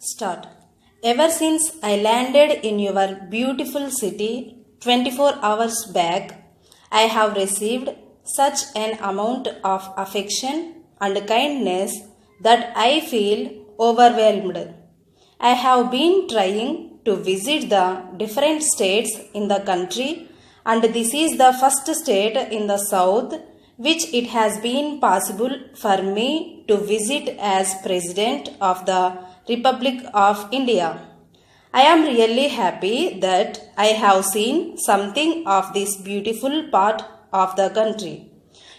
Start. Ever since I landed in your beautiful city 24 hours back, I have received such an amount of affection and kindness that I feel overwhelmed. I have been trying to visit the different states in the country, and this is the first state in the south which it has been possible for me to visit as President of the Republic of India. I am really happy that I have seen something of this beautiful part of the country.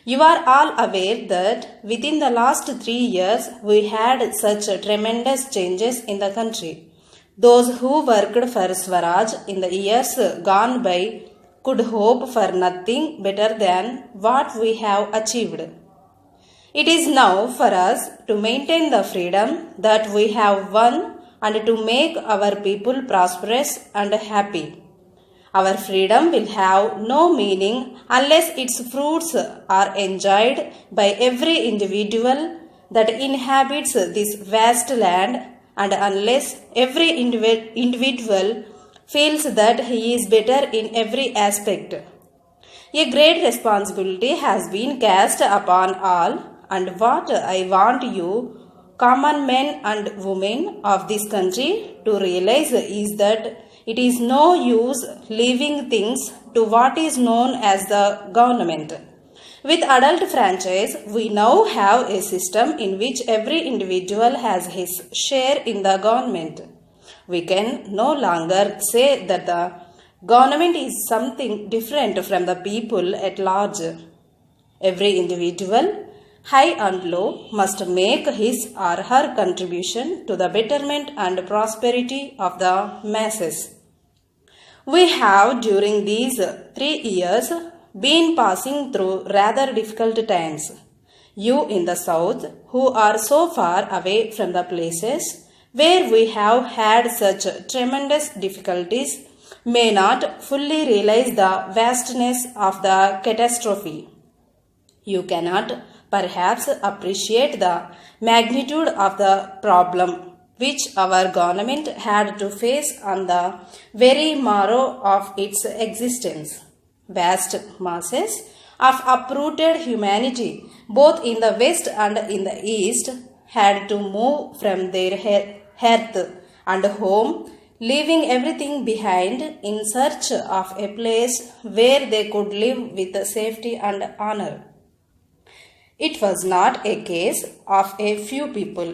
You are all aware that within the last 3 years we had such tremendous changes in the country. Those who worked for Swaraj in the years gone by could hope for nothing better than what we have achieved. It is now for us to maintain the freedom that we have won and to make our people prosperous and happy. Our freedom will have no meaning unless its fruits are enjoyed by every individual that inhabits this vast land, and unless every individual feels that he is better in every aspect. A great responsibility has been cast upon all, and what I want you, common men and women of this country, to realize is that it is no use leaving things to what is known as the government. With adult franchise, we now have a system in which every individual has his share in the government. We can no longer say that the government is something different from the people at large. Every individual, high and low, must make his or her contribution to the betterment and prosperity of the masses. We have during these 3 years been passing through rather difficult times. You in the south, who are so far away from the places where we have had such tremendous difficulties, may not fully realize the vastness of the catastrophe. You cannot perhaps appreciate the magnitude of the problem which our government had to face on the very marrow of its existence. Vast masses of uprooted humanity, both in the west and in the east, had to move from their hearth and home, leaving everything behind in search of a place where they could live with safety and honor. It was not a case of a few people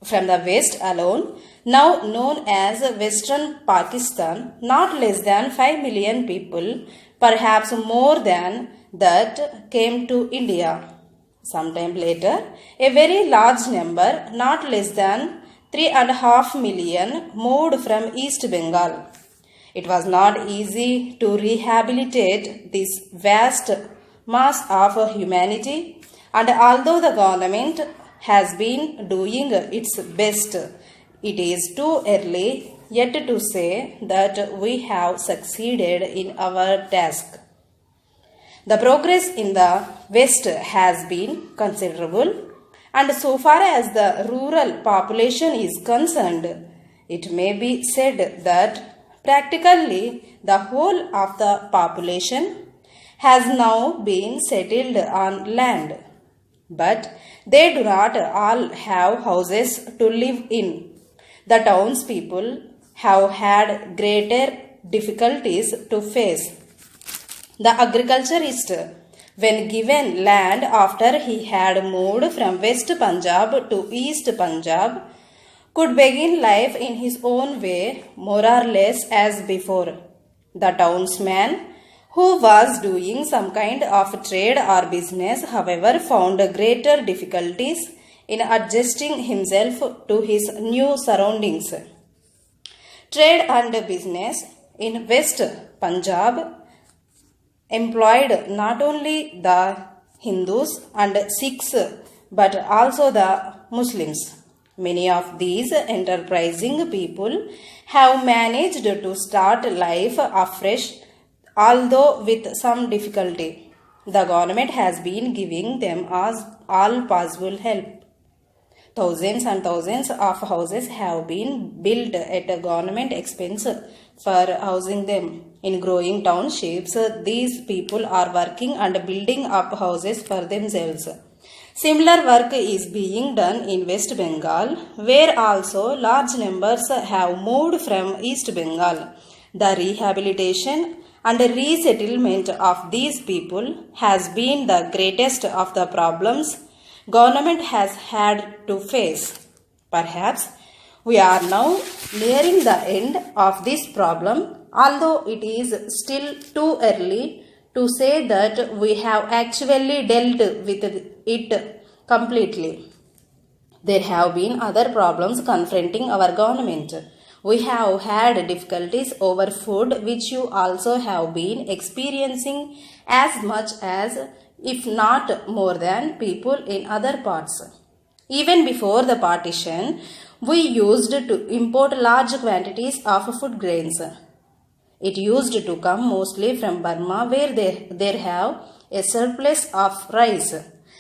from the West alone, now known as Western Pakistan. Not less than 5 million people, perhaps more than that, came to India. Sometime later, a very large number, not less than 3.5 million, moved from East Bengal. It was not easy to rehabilitate this vast mass of humanity, and although the government has been doing its best, it is too early yet to say that we have succeeded in our task. The progress in the West has been considerable, and so far as the rural population is concerned, it may be said that practically the whole of the population has now been settled on land. But they do not all have houses to live in. The townspeople have had greater difficulties to face. The agriculturist, when given land after he had moved from West Punjab to East Punjab, could begin life in his own way, more or less as before. The townsman, who was doing some kind of trade or business, however, found greater difficulties in adjusting himself to his new surroundings. Trade and business in West Punjab employed not only the Hindus and Sikhs but also the Muslims. Many of these enterprising people have managed to start life afresh, although with some difficulty. The government has been giving them all possible help. Thousands and thousands of houses have been built at a government expense for housing them. In growing townships, these people are working and building up houses for themselves. Similar work is being done in West Bengal, where also large numbers have moved from East Bengal. The rehabilitation and resettlement of these people has been the greatest of the problems government has had to face. Perhaps we are now nearing the end of this problem, although it is still too early to say that we have actually dealt with it completely. There have been other problems confronting our government. We have had difficulties over food, which you also have been experiencing as much as, if not more than, people in other parts. Even before the partition, we used to import large quantities of food grains. It used to come mostly from Burma, where there have a surplus of rice.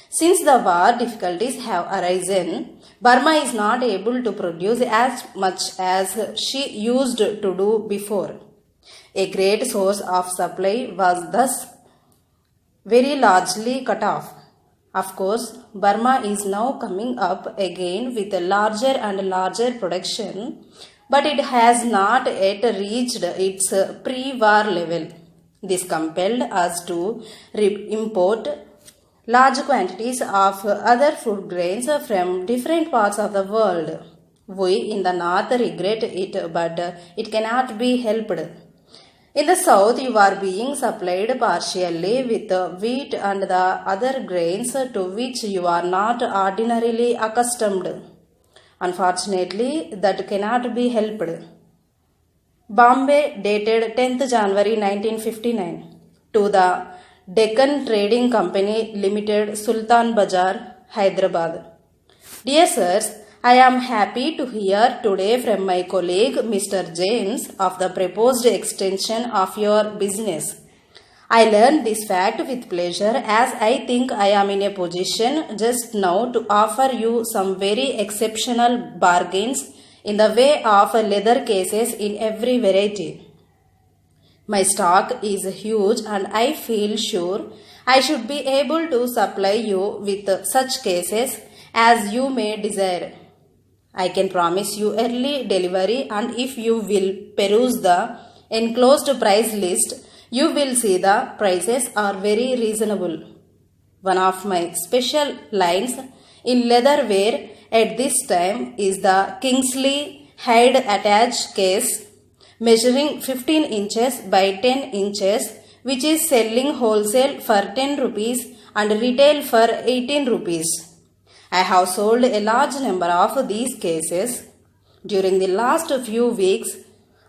Since the war difficulties have arisen, Burma is not able to produce as much as she used to do before. A great source of supply was thus very largely cut off. Of course, Burma is now coming up again with a larger and larger production, but it has not yet reached its pre-war level. This compelled us to import large quantities of other food grains from different parts of the world. We in the north regret it, but it cannot be helped. In the south, you are being supplied partially with wheat and the other grains to which you are not ordinarily accustomed. Unfortunately, that cannot be helped. Bombay, dated 10th January 1959. To the Deccan Trading Company Limited, Sultan Bazar, Hyderabad. Dear sirs, I am happy to hear today from my colleague Mr. James of the proposed extension of your business. I learned this fact with pleasure, as I think I am in a position just now to offer you some very exceptional bargains in the way of leather cases in every variety. My stock is huge and I feel sure I should be able to supply you with such cases as you may desire. I can promise you early delivery, and if you will peruse the enclosed price list, you will see the prices are very reasonable. One of my special lines in leatherware at this time is the Kingsley Hyde attached case measuring 15 inches by 10 inches, which is selling wholesale for 10 rupees and retail for 18 rupees. I have sold a large number of these cases during the last few weeks,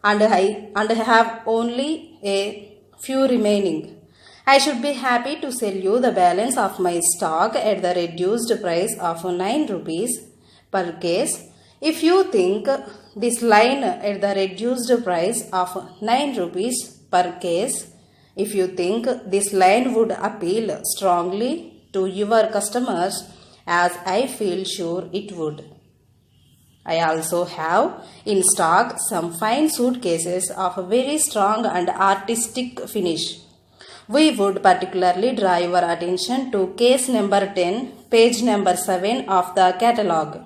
and I have only a few remaining. I should be happy to sell you the balance of my stock at the reduced price of 9 rupees per case. If you think this line at the reduced price of 9 rupees per case, if you think this line would appeal strongly to your customers, as I feel sure it would. I also have in stock some fine suitcases of a very strong and artistic finish. We would particularly draw your attention to case number 10, page number 7 of the catalogue.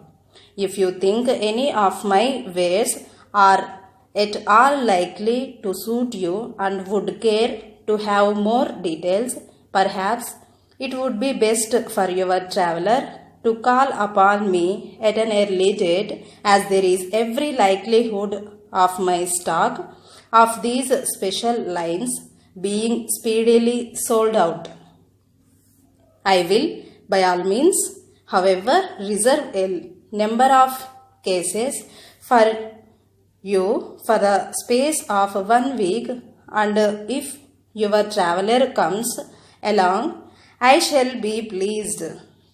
If you think any of my wares are at all likely to suit you and would care to have more details, perhaps it would be best for your traveler to call upon me at an early date, as there is every likelihood of my stock of these special lines being speedily sold out. I will, by all means, however, reserve a number of cases for you for the space of 1 week, and if your traveler comes along, I shall be pleased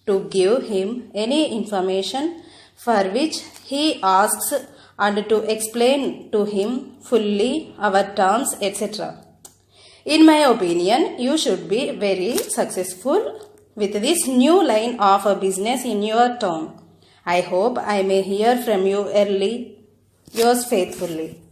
to give him any information for which he asks and to explain to him fully our terms, etc. In my opinion, you should be very successful with this new line of business in your town. I hope I may hear from you early. Yours faithfully.